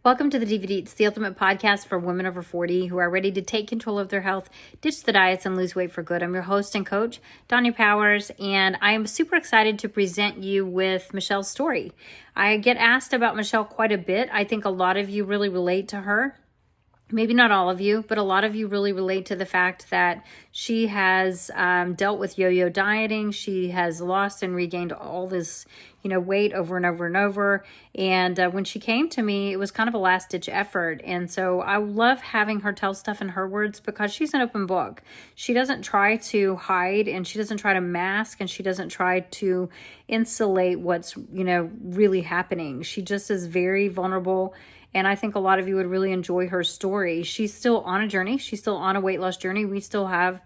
Welcome to the Diva Deets, the ultimate podcast for women over 40 who are ready to take control of their health, ditch the diets, and lose weight for good. I'm your host and coach, Donya Powers, and I am super excited to present you with Michelle's story. I get asked about Michelle quite a bit. I think a lot of you really relate to her. Maybe not all of you, but a lot of you really relate to the fact that she has dealt with yo-yo dieting. She has lost and regained all this, weight over and over and over. And when she came to me, it was kind of a last-ditch effort. And so I love having her tell stuff in her words because she's an open book. She doesn't try to hide, and she doesn't try to mask, and she doesn't try to insulate what's, really happening. She just is very vulnerable. And I think a lot of you would really enjoy her story. She's still on a journey. She's still on a weight loss journey. We still have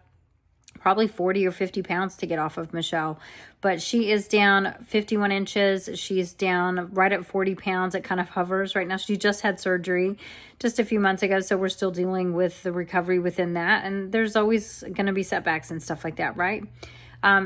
probably 40 or 50 pounds to get off of Michelle. But she is down 51 inches. She's down right at 40 pounds. It kind of hovers right now. She just had surgery just a few months ago. So we're still dealing with the recovery within that. And there's always going to be setbacks and stuff like that, right?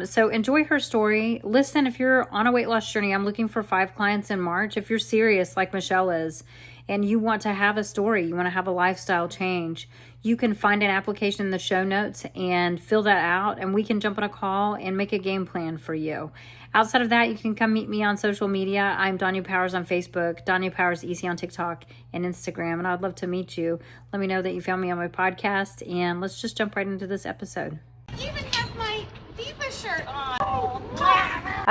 So enjoy her story. Listen, if you're on a weight loss journey, I'm looking for 5 clients in March. If you're serious like Michelle is, and you want to have a story, you want to have a lifestyle change, you can find an application in the show notes and fill that out, and we can jump on a call and make a game plan for you. Outside of that, you can come meet me on social media. I'm Donya Powers on Facebook, Donya Powers EC on TikTok and Instagram, and I'd love to meet you. Let me know that you found me on my podcast, and let's just jump right into this episode. I even have my Diva shirt on.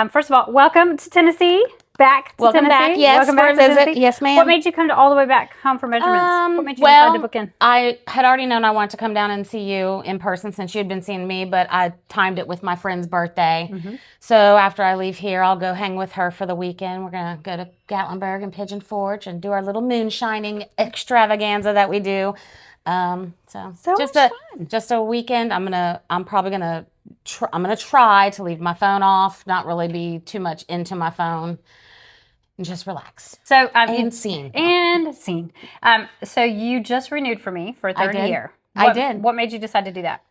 First of all, welcome to Tennessee. Welcome back. Yes, welcome back for a visit. Yes, ma'am. What made you come all the way back home for measurements? What made you decide to book in? I had already known I wanted to come down and see you in person since you had been seeing me, but I timed it with my friend's birthday. Mm-hmm. So after I leave here, I'll go hang with her for the weekend. We're going to go to Gatlinburg and Pigeon Forge and do our little moonshining extravaganza that we do. So just a weekend. I'm gonna try to leave my phone off, not really be too much into my phone, and just relax. So and scene. So you just renewed for me for a third year. I did. What made you decide to do that?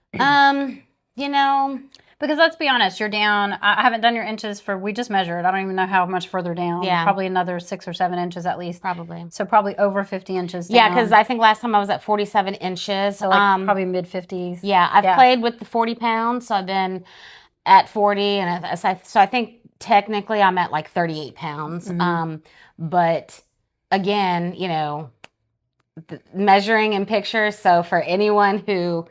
Because let's be honest, you're down. I haven't done your inches we just measured. I don't even know how much further down. Yeah. Probably another 6 or 7 inches at least. Probably. So probably over 50 inches down. Yeah, because I think last time I was at 47 inches. So probably mid 50s. Yeah, I've played with the 40 pounds. So I've been at 40. And so I think technically I'm at like 38 pounds. Mm-hmm. But again, measuring in pictures. So for anyone who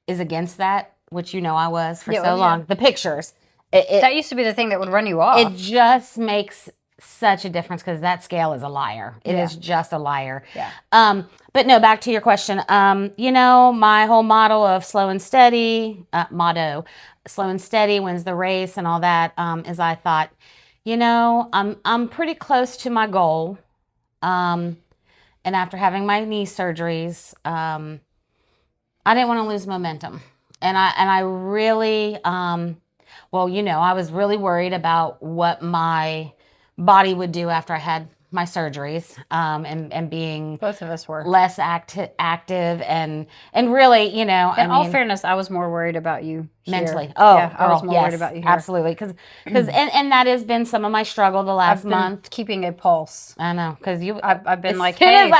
is against that, which I was for so long, the pictures. That used to be the thing that would run you off. It just makes such a difference because that scale is a liar. It is just a liar. Yeah. But no, back to your question. My whole motto of slow and steady wins the race and all that, is I thought, I'm pretty close to my goal. And after having my knee surgeries, I didn't want to lose momentum. And I really, I was really worried about what my body would do after I had my surgeries, and being both of us were less active and really, in all fairness, I was more worried about you mentally. Here. Oh, yeah, girl, I was more worried about you here. Absolutely, because and that has been some of my struggle the last month. Keeping a pulse. I know, because I've been like, hey,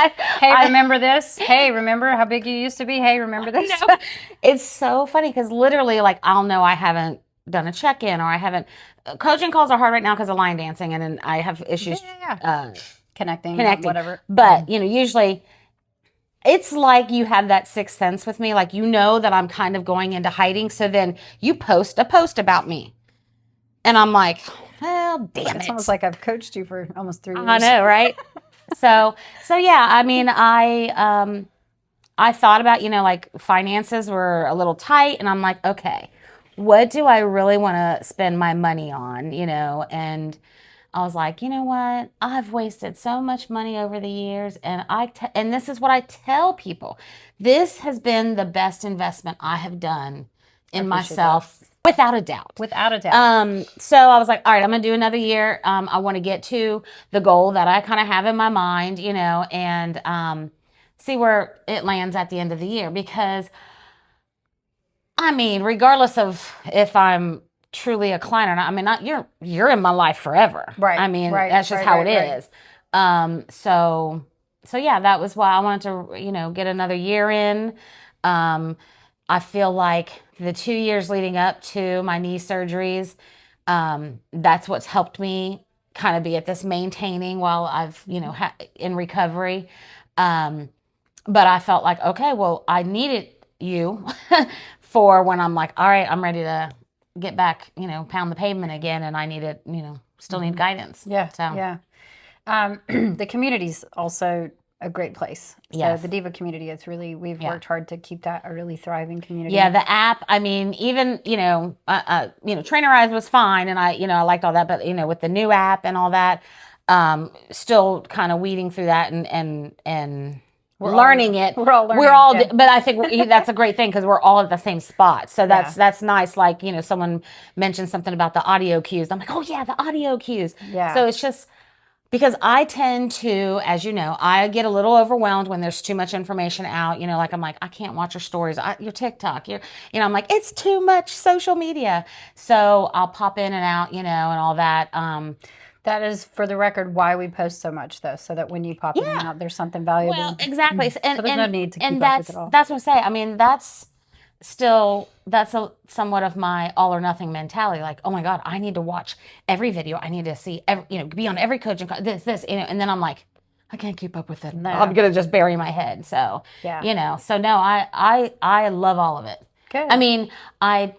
remember this? Hey, remember how big you used to be? Hey, remember this? It's so funny because literally, I'll know I haven't done a check-in or I haven't. Coaching calls are hard right now because of line dancing, and I have issues connecting, whatever. But usually it's like you have that sixth sense with me, that I'm kind of going into hiding. So then you post a post about me, and I'm like, well, damn it! It's almost like I've coached you for almost 3 years. I know, right? so yeah. I mean, I thought about finances were a little tight, and I'm like, okay. What do I really want to spend my money on, And I was like, you know what? I've wasted so much money over the years, and and this is what I tell people. This has been the best investment I have done in myself, without a doubt. Without a doubt. So I was like, all right, I'm going to do another year. I want to get to the goal that I kind of have in my mind, and see where it lands at the end of the year, because regardless of if I'm truly a client or not, you're in my life forever. Right. That's just how it is. So So yeah, that was why I wanted to, get another year in. I feel like the 2 years leading up to my knee surgeries, that's what's helped me kind of be at this maintaining while I've, in recovery. But I felt like, okay, well, I needed you for when I'm like, all right, I'm ready to get back, pound the pavement again. And I needed, still need guidance. Yeah. So. Yeah. The community's also a great place. So Yes. the Diva community, we've worked hard to keep that a really thriving community. Yeah, the app, I mean, even, Trainer Eyes was fine, and I liked all that, but, with the new app and all that, still kind of weeding through that and learning it. We're all learning. But I think that's a great thing because we're all at the same spot. So that's nice. Like, someone mentioned something about the audio cues. I'm like, oh yeah, the audio cues. Yeah. So it's just, because I tend to, as you know, I get a little overwhelmed when there's too much information out. Like I'm like, I can't watch your stories, your TikTok, I'm like, it's too much social media. So I'll pop in and out, and all that. That is, for the record, why we post so much, though, so that when you pop in and out, there's something valuable. Well, exactly. And, so there's no need to keep up with it all. That's what I'm saying. I mean, that's somewhat of my all or nothing mentality. Like, oh my God, I need to watch every video. I need to see, be on every coaching, this, and then I'm like, I can't keep up with it. No. I'm going to just bury my head. So, so no, I love all of it. Good. I mean, I,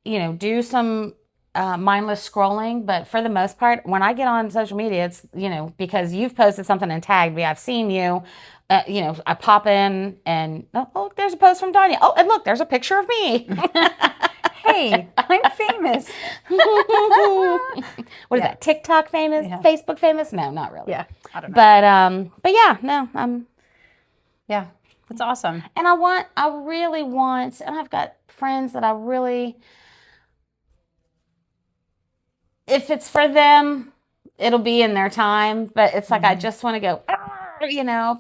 do some mindless scrolling, but for the most part, when I get on social media, it's, because you've posted something and tagged me, I've seen you, I pop in and, oh, look, there's a post from Danya. Oh, and look, there's a picture of me. Hey, I'm famous. What is that? TikTok famous? Yeah. Facebook famous? No, not really. Yeah, I don't know. But yeah, no, yeah, that's awesome. And I really want, and I've got friends that I really, if it's for them, it'll be in their time. But it's like, I just want to go,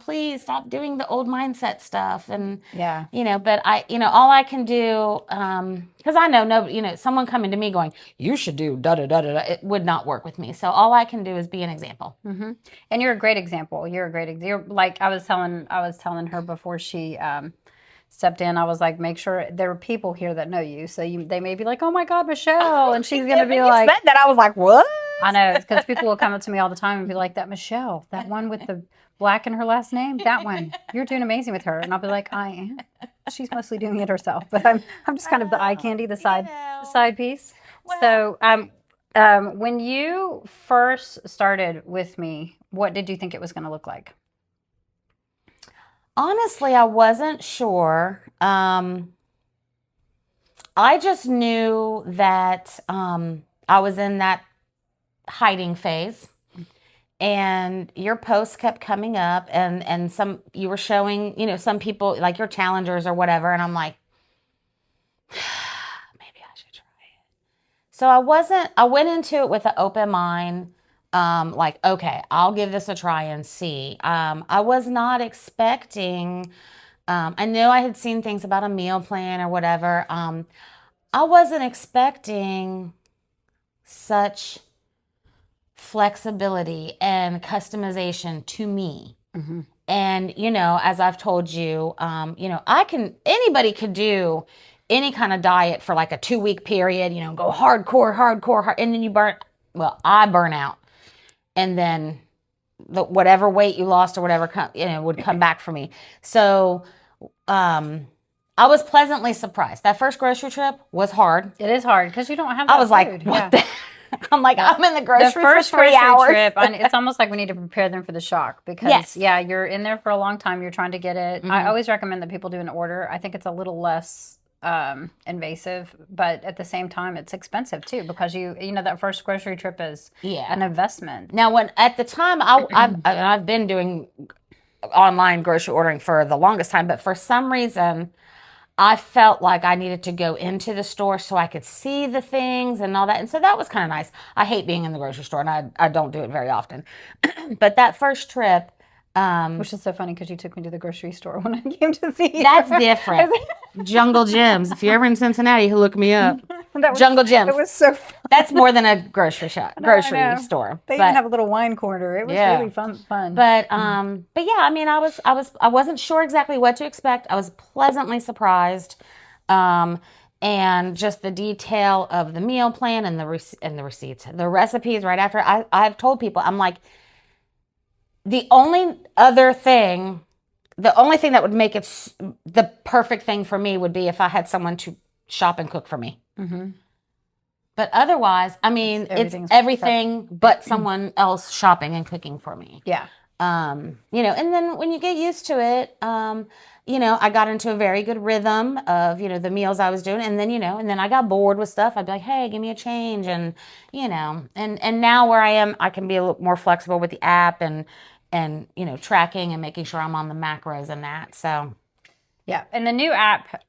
please stop doing the old mindset stuff. And, but all I can do, because I know nobody, someone coming to me going, you should do da-da-da-da-da, it would not work with me. So all I can do is be an example. Mm-hmm. And you're a great example. You're like, I was telling her before she, stepped in, I was like, make sure there are people here that know you. So they may be like, oh my God, Michelle. And she's going to be like, said that, I was like, what? I know, because people will come up to me all the time and be like, that Michelle, that one with the black in her last name, that one, you're doing amazing with her. And I'll be like, I am. She's mostly doing it herself, but I'm just kind of the eye candy, the side piece. Well, so when you first started with me, what did you think it was going to look like? Honestly, I wasn't sure. I just knew that I was in that hiding phase, and your posts kept coming up, and you were showing, some people like your challengers or whatever, and I'm like, maybe I should try it. So I went into it with an open mind. Like, okay, I'll give this a try and see. I was not expecting, I know I had seen things about a meal plan or whatever. I wasn't expecting such flexibility and customization to me. Mm-hmm. And, as I've told you, anybody could do any kind of diet for like a 2-week period, go hardcore, and then I burn out. And then whatever weight you lost or whatever, would come back for me. So I was pleasantly surprised. That first grocery trip was hard. It is hard because you don't have that I was food. Like, what the? I'm like, I'm in the grocery for 3 hours. Trip, it's almost like we need to prepare them for the shock because, you're in there for a long time. You're trying to get it. Mm-hmm. I always recommend that people do an order. I think it's a little less invasive, but at the same time it's expensive too because that first grocery trip is an investment. Now, at the time I've been doing online grocery ordering for the longest time, but for some reason I felt like I needed to go into the store so I could see the things and all that, and so that was kind of nice. I hate being in the grocery store, and I don't do it very often. But that first trip, which is so funny because you took me to the grocery store when I came to see you. That's different. Jungle Gyms. If you're ever in Cincinnati, look me up. Jungle Gyms. It was so fun. That's more than a grocery store. They even have a little wine corner. It was really fun. But yeah, I mean, I wasn't sure exactly what to expect. I was pleasantly surprised. And just the detail of the meal plan and the receipts, the recipes right after. I've told people, I'm like, the only thing that would make it the perfect thing for me would be if I had someone to shop and cook for me. Mm-hmm. But otherwise, I mean, it's everything but someone else shopping and cooking for me. Yeah. And then when you get used to it, I got into a very good rhythm of, the meals I was doing. And then, I got bored with stuff. I'd be like, hey, give me a change. And, and now where I am, I can be a little more flexible with the app and tracking and making sure I'm on the macros and that. So. Yeah. And the new app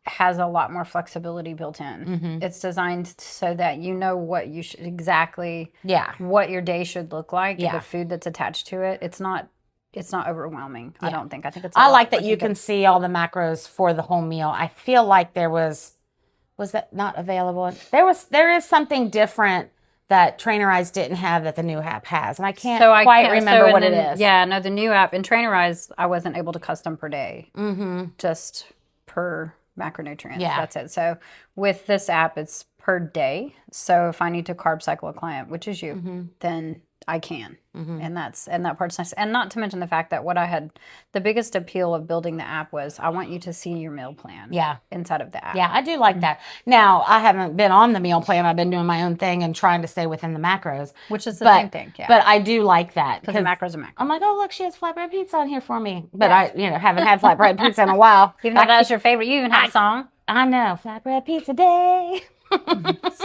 has a lot more flexibility built in. Mm-hmm. It's designed so that you know what you should exactly, what your day should look like. The food that's attached to it. It's not overwhelming. I don't think. I think it's. I like that you can see all the macros for the whole meal. I feel like was that not available? There is something different that Trainerize didn't have that the new app has, and I can't quite remember what it is. Yeah, no, the new app in Trainerize, I wasn't able to custom per day, just per macronutrients. Yeah, that's it. So with this app, it's per day. So if I need to carb cycle a client, which is you, then I can. And that part's nice. And not to mention the fact that the biggest appeal of building the app was I want you to see your meal plan inside of the app. Yeah, I do like that. Now, I haven't been on the meal plan. I've been doing my own thing and trying to stay within the macros. Which is the same thing, But I do like that. Because macros are macros. I'm like, oh, look, she has flatbread pizza on here for me. But I haven't had flatbread pizza in a while. Even though that's your favorite, you even have a song. I know, flatbread pizza day.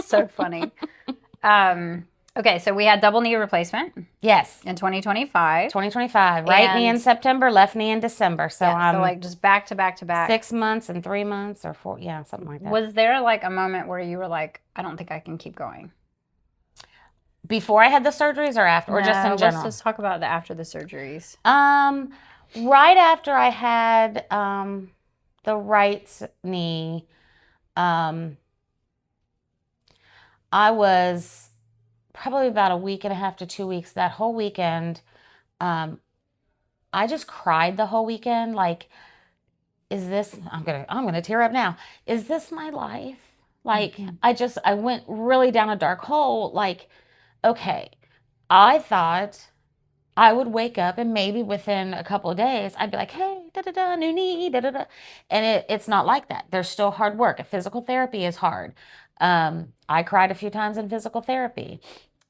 So funny. Okay, so we had double knee replacement. Yes. In 2025. 2025. Right knee in September, left knee in December. So so like just back to back to back. 6 months and 3 months or 4, something like that. Was there like a moment where you were like, I don't think I can keep going? Before I had the surgeries or after, or just in general? Let's just talk about after the surgeries. Right after I had the right knee, I was probably about a week and a half to 2 weeks. That whole weekend, I just cried the whole weekend. Like, is this? I'm gonna tear up now. Is this my life? Like, I went really down a dark hole. Like, okay, I thought I would wake up and maybe within a couple of days I'd be like, hey, new knee, and it's not like that. There's still hard work. Physical therapy is hard. I cried a few times in physical therapy.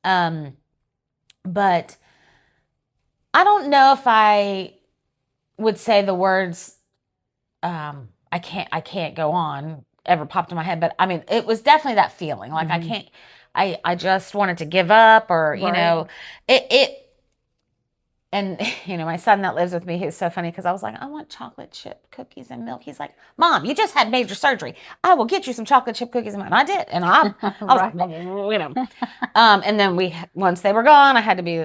But I don't know if I would say the words, I can't go on ever popped in my head. But I mean, it was definitely that feeling like I just wanted to give up or, and, my son that lives with me, he's so funny because I was like, I want chocolate chip cookies and milk. He's like, Mom, you just had major surgery. I will get you some chocolate chip cookies and milk. And I did. And I was like, and then once they were gone, I had to be,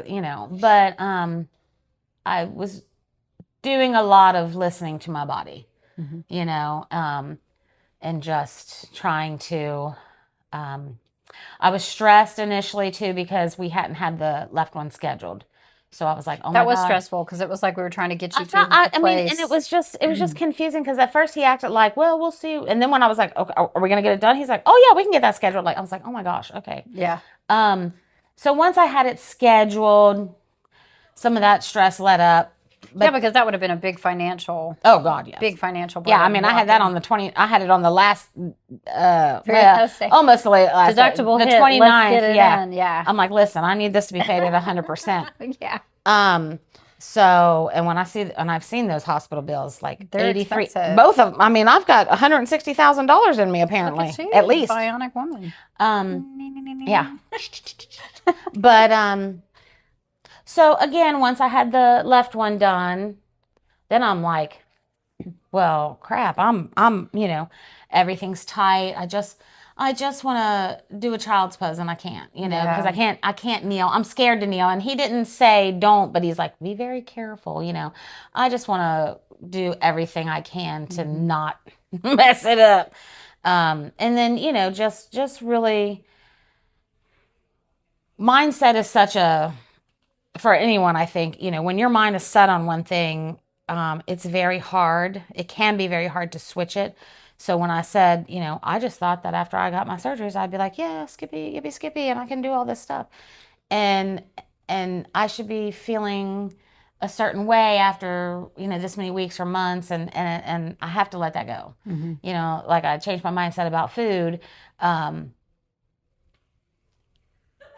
but I was doing a lot of listening to my body, and just trying to, I was stressed initially too because we hadn't had the left one scheduled. So I was like, oh my God. That was stressful because it was like we were trying to get you to the place. And it was just confusing because at first he acted like, well, we'll see. And then when I was like, okay, are we going to get it done? He's like, oh yeah, we can get that scheduled. Like, I was like, oh my gosh. Okay. Yeah. So once I had it scheduled, some of that stress let up. But, because that would have been a big financial. Oh God, yes. Big financial. Yeah, I mean, I had that on the I had it on the last, almost the last deductible the hit. 29th. Yeah. I'm like, listen, I need this to be paid at 100%. Yeah. So, and when I've seen those hospital bills, like they're 83, expensive. both of them. I mean, I've got $160,000 in me apparently, at least. Bionic woman. Yeah. But so again, once I had the left one done, then I'm like, well, crap. I'm everything's tight. I just want to do a child's pose and I can't, because I can't kneel. I'm scared to kneel. And he didn't say don't, but he's like, be very careful. I just want to do everything I can to not mess it up. And then, just really, mindset is such for anyone, I think, when your mind is set on one thing, it's very hard. It can be very hard to switch it. So when I said, I just thought that after I got my surgeries, I'd be like, yeah, skippy, yippee, skippy, and I can do all this stuff. And I should be feeling a certain way after, this many weeks or months. And I have to let that go. Like I changed my mindset about food. I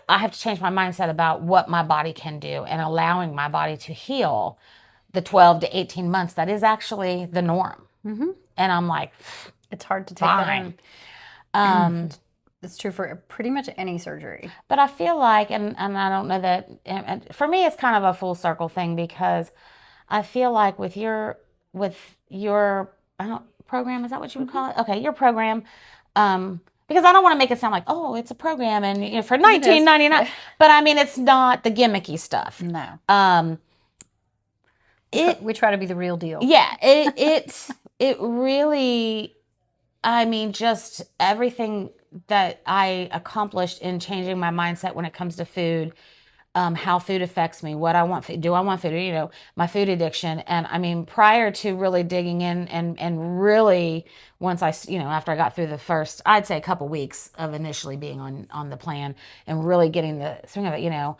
have to change my mindset about what my body can do and allowing my body to heal the 12 to 18 months. That is actually the norm. And I'm like, it's hard to take that in. It's true for pretty much any surgery. But I feel like, and I don't know that, and for me, it's kind of a full circle thing, because I feel like with your program, is that what you would call it? Okay, your program, because I don't want to make it sound like, oh, it's a program and for $19.99. But I mean, it's not the gimmicky stuff. No. We try to be the real deal. Yeah, it really, I mean, just everything that I accomplished in changing my mindset when it comes to food, how food affects me, what I want, do I want food, my food addiction. And I mean, prior to really digging in and really once after I got through the first, I'd say a couple weeks of initially being on the plan and really getting the swing of it,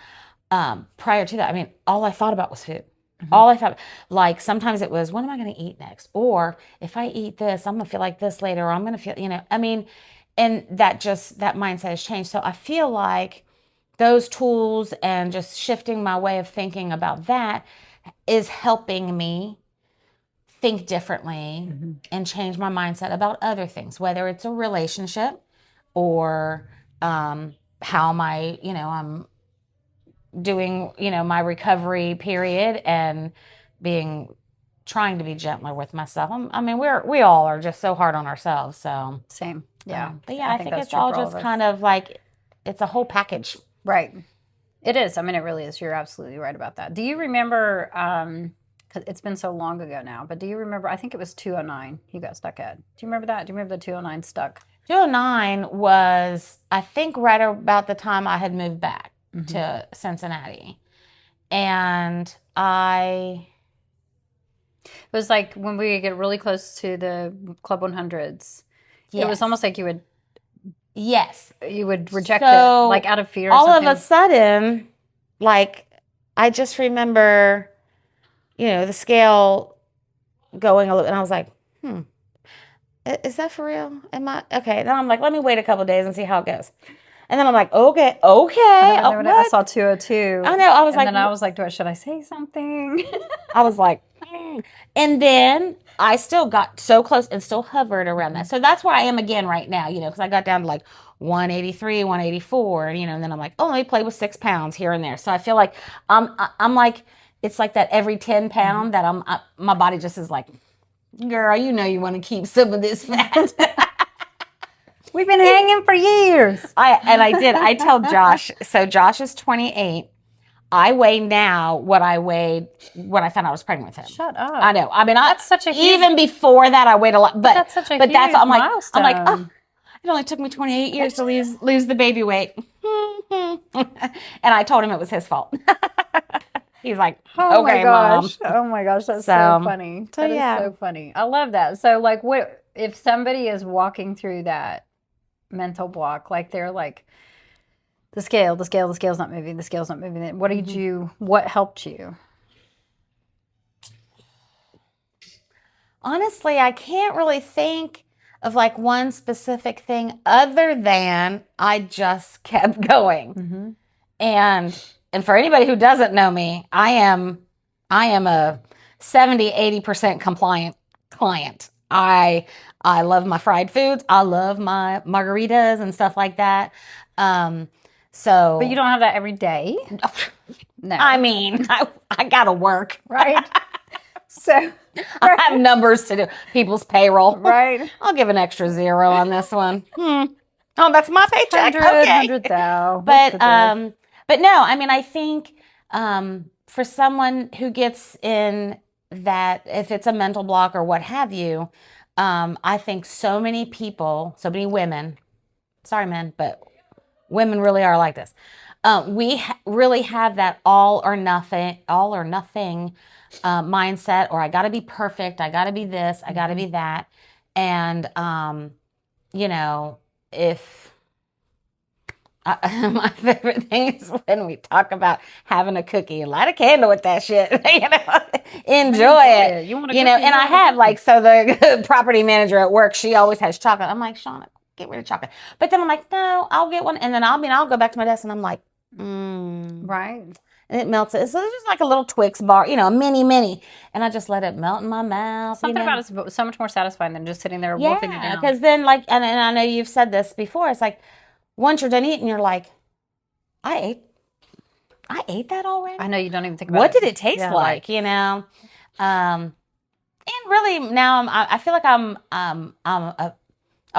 prior to that, I mean, all I thought about was food. All I thought, like, sometimes it was, what am I going to eat next? Or if I eat this, I'm going to feel like this later, or I'm going to feel, I mean, and that mindset has changed. So I feel like those tools and just shifting my way of thinking about that is helping me think differently and change my mindset about other things, whether it's a relationship or how my, I'm doing, my recovery period and trying to be gentler with myself. I mean, we all are just so hard on ourselves. So same. Yeah. But yeah, I think it's all just kind of like, it's a whole package. Right. It is. I mean, it really is. You're absolutely right about that. Do you remember, because it's been so long ago now, but do you remember, I think it was 209 you got stuck at. Do you remember that? Do you remember the 209 stuck? 209 was, I think, right about the time I had moved back to Cincinnati. And it was like when we get really close to the Club 100s, it was almost like you would reject it, like out of fear or all something. Of a sudden, like, I just remember, the scale going a little, and I was like, is that for real? Am I? Okay. Then I'm like, let me wait a couple of days and see how it goes. And then I'm like, okay. I saw 202. I know. I was then I was like, should I say something? I was like, And then I still got so close and still hovered around that. So that's where I am again right now, because I got down to like 183, 184, and then I'm like, let me play with 6 pounds here and there. So I feel like I'm like, it's like that every 10 pound that my body just is like, girl, you want to keep some of this fat. We've been hanging for years. I tell Josh, so Josh is 28. I weigh now what I weighed when I found out I was pregnant with him. Shut up. I know. I mean, that's such a huge... even before that, I weighed a lot. But that's such a huge milestone. I'm like, oh, it only took me 28 years to lose the baby weight. And I told him it was his fault. He's like, oh okay, my gosh. Mom. Oh my gosh, that's so funny. That is so funny. I love that. So, like, what if somebody is walking through that mental block, like they're like, the scale's not moving, the scale's not moving. What helped you? Honestly, I can't really think of like one specific thing other than I just kept going. And for anybody who doesn't know me, I am a 70-80% compliant client. I love my fried foods. I love my margaritas and stuff like that. But you don't have that every day. No. I mean, I gotta work. Right. So I have numbers to do. People's payroll. Right. I'll give an extra 0 on this one. Oh, that's my paycheck. 100,000. But no, I mean, I think for someone who gets in that, if it's a mental block or what have you, I think so many people, so many women, sorry men, but women really are like this. We really have that all or nothing mindset, or I got to be perfect. I got to be this. I got to be that. And, you know, if my favorite thing is when we talk about having a cookie and light a candle with that shit, you know, enjoy it. You want a you know, cookie, and I have like, so the property manager at work, she always has chocolate. I'm like, Shauna, get rid of chocolate. But then I'm like, no, I'll get one. And then I'll go back to my desk and I'm like, right. and it melts it. So it's just like a little Twix bar, you know, a mini. And I just let it melt in my mouth. Something about it's so much more satisfying than just sitting there wolfing it Yeah, down. because then like, and I know you've said this before, it's like, once you're done eating, you're like, I ate that already? I know you don't even think about what it. did it taste like, you know? And really now I feel like I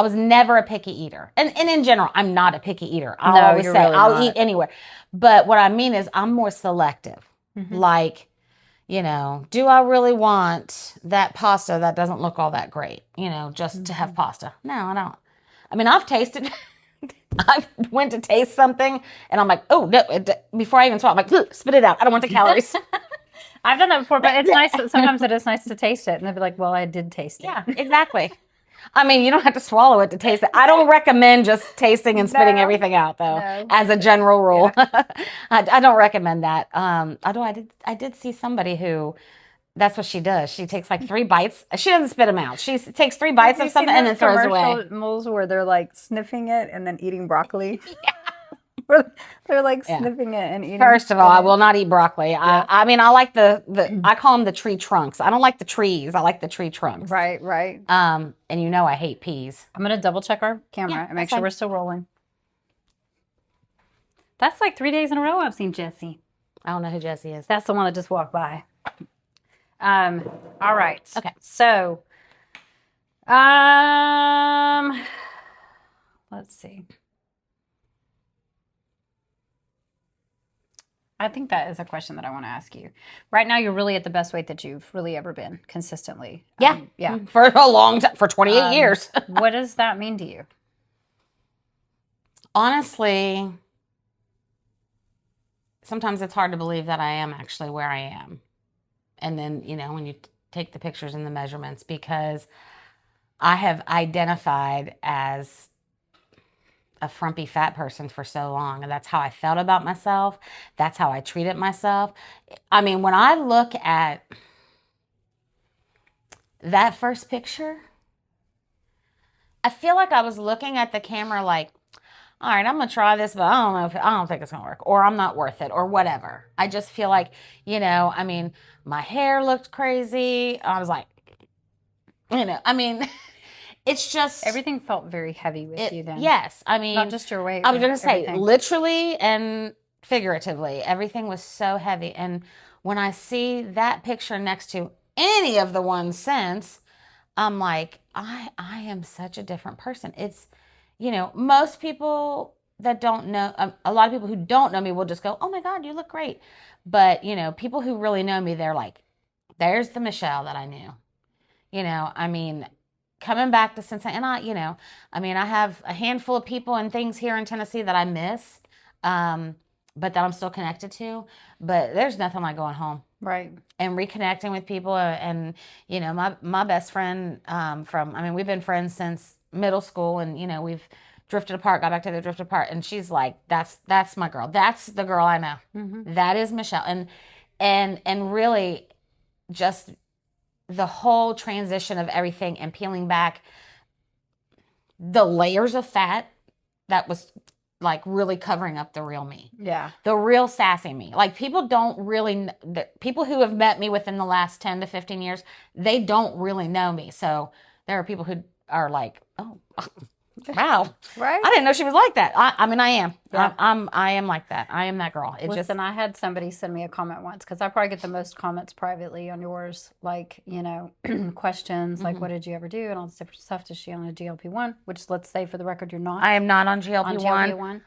was never a picky eater. And in general, I'm not a picky eater. I'll always say, really I'll eat anywhere. But what I mean is I'm more selective. Like, you know, do I really want that pasta that doesn't look all that great, you know, just to have pasta? No, I don't. I mean, I've tasted, I went to taste something and I'm like, oh, no, before I even swallow, I'm like, spit it out. I don't want the calories. I've done that before, but it's nice. Sometimes it is nice to taste it. And they'll be like, well, I did taste it. Yeah, exactly. I mean, you don't have to swallow it to taste it. I don't recommend just tasting and spitting everything out, though, as a general rule. Yeah. I don't recommend that. Although I did see somebody who, that's what she does. She takes like 3 bites. She doesn't spit them out. She takes 3 bites of something and then throws away. Commercials where they're like sniffing it and then eating broccoli. Yeah. They're like sniffing it and eating. First of all, I will not eat broccoli. Yeah. I mean, I like I call them the tree trunks. I don't like the trees. I like the tree trunks. Right, right. And you know I hate peas. I'm going to double check our camera and make sure we're still rolling. That's like 3 days in a row I've seen Jessie. I don't know who Jessie is. That's the one that just walked by. All right. Okay. So, let's see. I think that is a question that I want to ask you. Right now, you're really at the best weight that you've really ever been consistently. Yeah. Yeah. For a long time, for 28 years. What does that mean to you? Honestly, sometimes it's hard to believe that I am actually where I am. And then, you know, when you take the pictures and the measurements, because I have identified as a frumpy fat person for so long, and that's how I felt about myself. That's how I treated myself. I mean, when I look at that first picture, I feel like I was looking at the camera like, all right, I'm gonna try this, but I don't think it's gonna work, or I'm not worth it, or whatever. I just feel like, you know, I mean, my hair looked crazy. I was like, you know, I mean, it's just everything felt very heavy with you then. Yes, I mean, not just your weight. I was gonna say literally and figuratively, everything was so heavy. And when I see that picture next to any of the ones since, I'm like, I am such a different person. It's, you know, most people that don't know, a lot of people who don't know me will just go, oh my God, you look great. But, you know, people who really know me, they're like, there's the Michelle that I knew. You know, I mean, coming back to Cincinnati, and I have a handful of people and things here in Tennessee that I miss, but that I'm still connected to. But there's nothing like going home. Right. And reconnecting with people. And, you know, my best friend we've been friends since middle school, and, you know, we've drifted apart, got back together, drifted apart. And she's like, that's my girl. That's the girl I know. Mm-hmm. That is Michelle. And really just the whole transition of everything and peeling back the layers of fat that was like really covering up the real me. Yeah. The real sassy me. Like people don't really, people who have met me within the last 10 to 15 years, they don't really know me. So there are people who are like, oh, wow. Right. I didn't know she was like that. I mean, I am. Yeah. I am like that. I am that girl. Listen, I had somebody send me a comment once, because I probably get the most comments privately on yours, like, you know, questions like, what did you ever do? And all this different stuff. Is she on a GLP-1? Which, let's say for the record, you're not. I am not on GLP-1.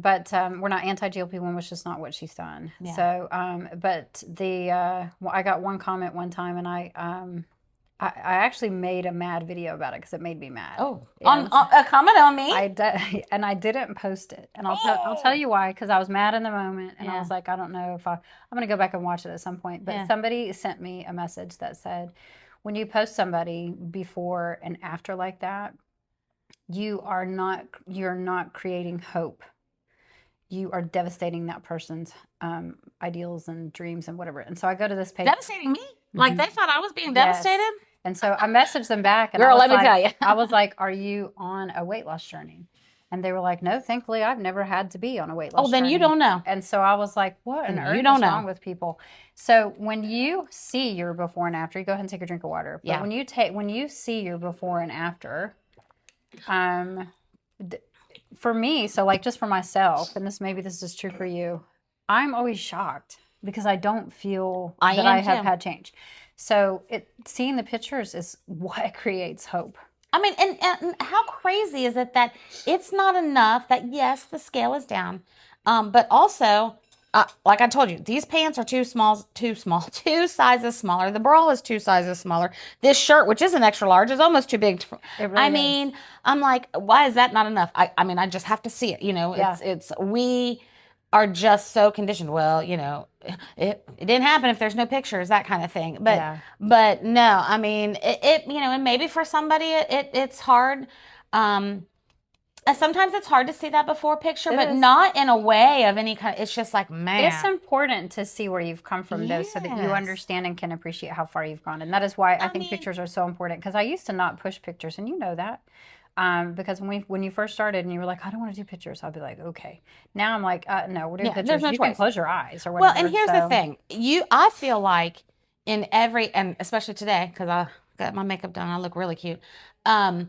But we're not anti-GLP-1, which is not what she's done. Yeah. So, but I got one comment one time, and I actually made a mad video about it because it made me mad. Oh, And on a comment on me? and I didn't post it. And I'll tell you why, because I was mad in the moment and I Yeah. was like, I don't know if I'm going to go back and watch it at some point. But Yeah. somebody sent me a message that said, when you post somebody before and after like that, you're not creating hope. You are devastating that person's ideals and dreams and whatever. And so I go to this page. Devastating me? Like they thought I was being Yes. devastated? And so I messaged them back and Girl, I was let me like, tell you. I was like, are you on a weight loss journey? And they were like, no, thankfully I've never had to be on a weight loss Oh, then journey. you don't know. And so I was like, what on earth is wrong with people? So when you see your before and after, you go ahead and take a drink of water. But when you see your before and after, for me, so like just for myself, and maybe this is true for you, I'm always shocked because I don't feel that I have had change. So seeing the pictures is what creates hope. I mean, and how crazy is it that it's not enough that, yes, the scale is down, but also, like I told you, these pants are too small, two sizes smaller. The bra is 2 sizes smaller. This shirt, which is an extra large, is almost too big. I'm like, why is that not enough? I mean, I just have to see it. You know, we are just so conditioned. Well, you know, it didn't happen if there's no pictures, that kind of thing. But no, I mean, it you know, and maybe for somebody it's hard. Sometimes it's hard to see that before picture, but not in a way of any kind. It's just like, man. It's important to see where you've come from, though, so that you understand and can appreciate how far you've gone. And that is why I think pictures are so important, because I used to not push pictures, and you know that. Because when you first started and you were like, I don't want to do pictures, I'll be like, okay. Now I'm like, no, we're doing pictures. You can close your eyes or whatever. Well, and here's the thing. I feel like in every, and especially today, because I got my makeup done, I look really cute. In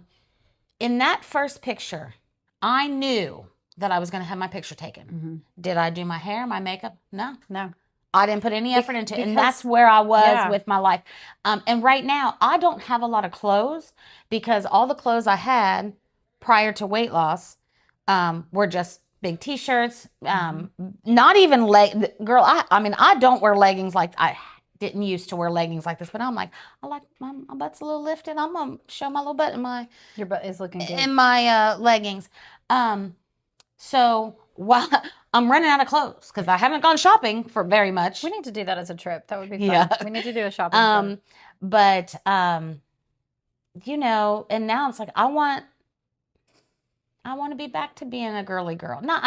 that first picture, I knew that I was going to have my picture taken. Mm-hmm. Did I do my hair, my makeup? No. I didn't put any effort into it, and that's where I was with my life. And right now, I don't have a lot of clothes because all the clothes I had prior to weight loss were just big T-shirts, not even girl, I mean, I don't wear leggings like I didn't used to wear leggings like this, but I'm like, my butt's a little lifted. I'm gonna show my little butt in my your butt is looking good in my leggings. So while I'm running out of clothes because I haven't gone shopping for very much. We need to do that as a trip. That would be fun. We need to do a shopping trip. But you know, and now it's like I want to be back to being a girly girl. Not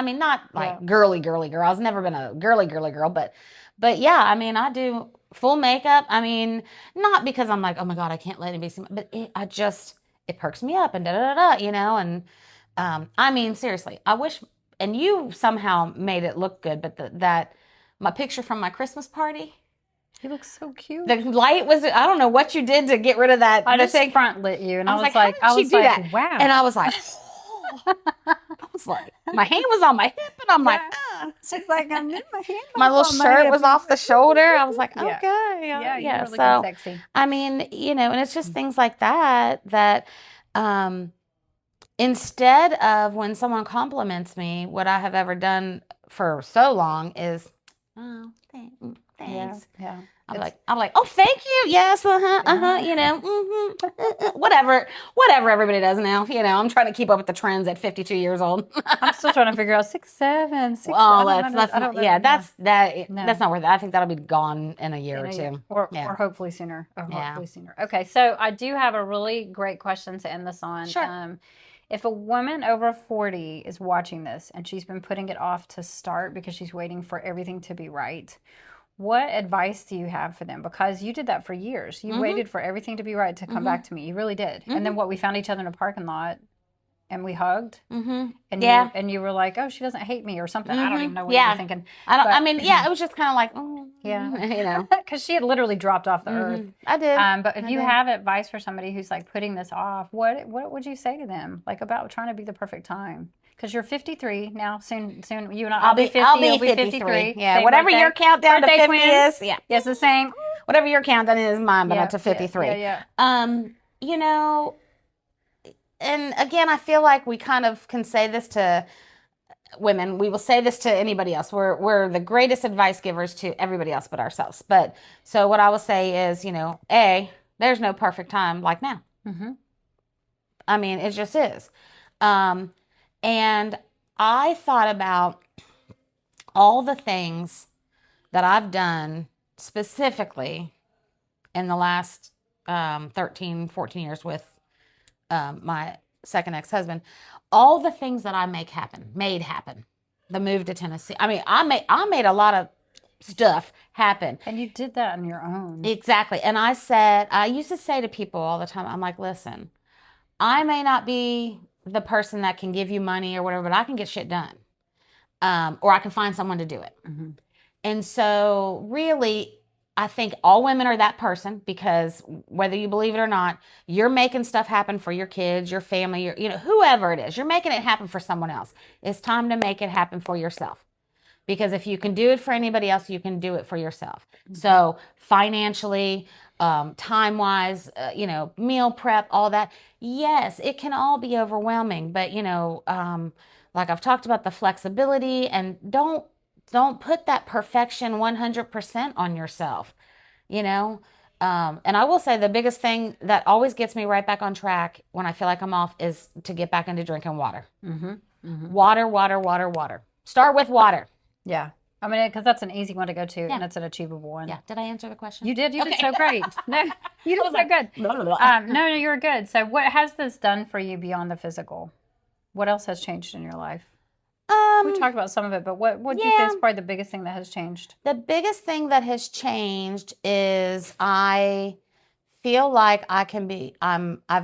like girly girl. I've never been a girly girl, but yeah, I mean, I do full makeup. I mean, not because I'm like, oh my God, I can't let anybody see my, but it perks me up and you know, and I mean, seriously, I wish, and you somehow made it look good, but that my picture from my Christmas party. You look so cute. The light was, I don't know what you did to get rid of that. I just front lit you, and I was like, wow. And I was like, my hand was on my hip, and I'm like, she's like, I'm in my hand. My little shirt was off the shoulder. I was like, okay, yeah. You were so looking sexy. I mean, you know, and it's just things like that instead of when someone compliments me, what I have ever done for so long is, oh, thanks. Yeah. I'm like, oh, thank you. Yes, you know, whatever everybody does now. You know, I'm trying to keep up with the trends at 52 years old. I'm still trying to figure out 6'7", 6'. Well, that's not worth it. I think that'll be gone in a year or two, or hopefully sooner. Okay, so I do have a really great question to end this on. Sure. If a woman over 40 is watching this and she's been putting it off to start because she's waiting for everything to be right, what advice do you have for them? Because you did that for years. You waited for everything to be right to come back to me. You really did. And then we found each other in a parking lot and we hugged. And you were like, oh, she doesn't hate me or something. I don't even know what you were thinking. It was just kind of like, you know. Because she had literally dropped off the earth. I did. But if you have advice for somebody who's like putting this off, what would you say to them? Like about trying to be the perfect time? Because you're 53 now. Soon you and I'll be 50. I'll be 53. Yeah, same whatever birthday. your countdown to 50 twins. is. Yeah, it's the same. Whatever your countdown is, mine, but up to 53. Yeah. You know, and again, I feel like we kind of can say this to women. We will say this to anybody else. We're the greatest advice givers to everybody else but ourselves. But so what I will say is, you know, There's no perfect time like now. Mm-hmm. I mean, it just is. And I thought about all the things that I've done specifically in the last 13, 14 years with my second ex-husband. All the things that I made happen. The move to Tennessee. I mean, I made a lot of stuff happen. And you did that on your own. Exactly. And I used to say to people all the time, I'm like, listen, I may not be the person that can give you money or whatever, but I can get shit done. Or I can find someone to do it. Mm-hmm. And so really, I think all women are that person, because whether you believe it or not, you're making stuff happen for your kids, your family, whoever it is, you're making it happen for someone else. It's time to make it happen for yourself. Because if you can do it for anybody else, you can do it for yourself. Mm-hmm. So financially, time-wise, meal prep, all that. Yes, it can all be overwhelming, but like I've talked about, the flexibility, and don't put that perfection 100% on yourself, And I will say the biggest thing that always gets me right back on track when I feel like I'm off is to get back into drinking water. Mm-hmm. Mm-hmm. Water. Start with water. Yeah. I mean, because that's an easy one to go to, and it's an achievable one. Yeah. Did I answer the question? You did. You did so great. No, you did so good. No, you're good. So what has this done for you beyond the physical? What else has changed in your life? We talked about some of it, but what do you say is probably the biggest thing that has changed? The biggest thing that has changed is I feel like I've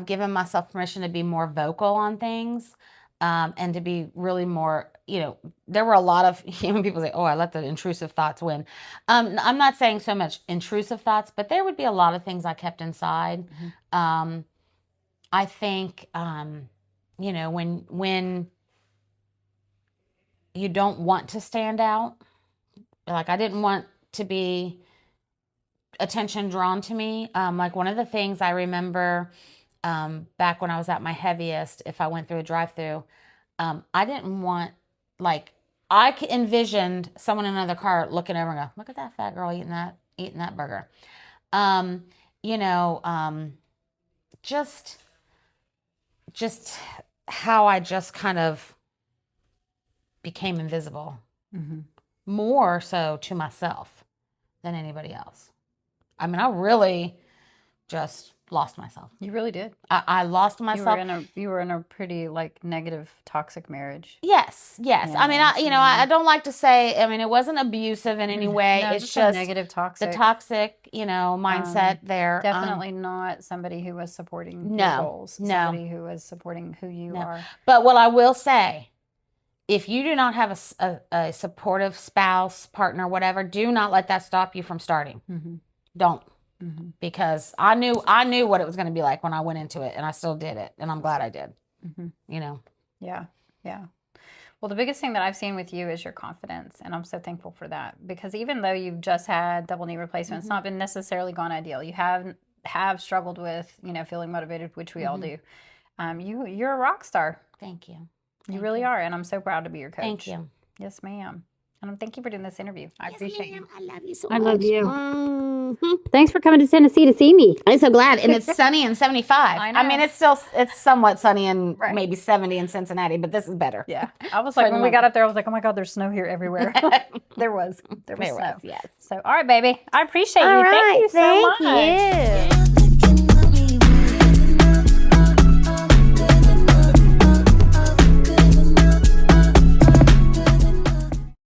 given myself permission to be more vocal on things, and to be really more, there were a lot of human people say, oh, I let the intrusive thoughts win. I'm not saying so much intrusive thoughts, but there would be a lot of things I kept inside. Mm-hmm. I think, when you don't want to stand out, like I didn't want to be attention drawn to me. Like one of the things I remember back when I was at my heaviest, if I went through a drive-through, I didn't want, I envisioned someone in another car looking over and go, look at that fat girl eating that burger. Just how I just kind of became invisible, mm-hmm. more so to myself than anybody else. I mean, I really just lost myself. You really did. I lost myself. You were in a pretty negative, toxic marriage. Yes. Yeah, I mean, I don't like to say. I mean, it wasn't abusive in any way. No, it's just negative, toxic. The toxic, mindset there. Definitely not somebody who was supporting your goals. Somebody who was supporting who you are. But what I will say, if you do not have a supportive spouse, partner, whatever, do not let that stop you from starting. Mm-hmm. Don't. Mm-hmm. Because I knew what it was going to be like when I went into it, and I still did it, and I'm glad I did. Mm-hmm. Yeah. Well, the biggest thing that I've seen with you is your confidence, and I'm so thankful for that, because even though you've just had double knee replacement, mm-hmm. it's not been necessarily gone ideal. You have struggled with feeling motivated, which we mm-hmm. all do. You're a rock star. Thank you. You really are, and I'm so proud to be your coach. Thank you. Yes, ma'am. And thank you for doing this interview. I appreciate you. I love you so much. I love you. Mm-hmm. Thanks for coming to Tennessee to see me. I'm so glad. And it's sunny and 75. I know. I mean, it's somewhat sunny and maybe 70 in Cincinnati, but this is better. Yeah. I was like, when we got up there, I was like, oh my God, there's snow here everywhere. There was snow. Yes. So, all right, baby. I appreciate you. All right, thank you so much. Thank you.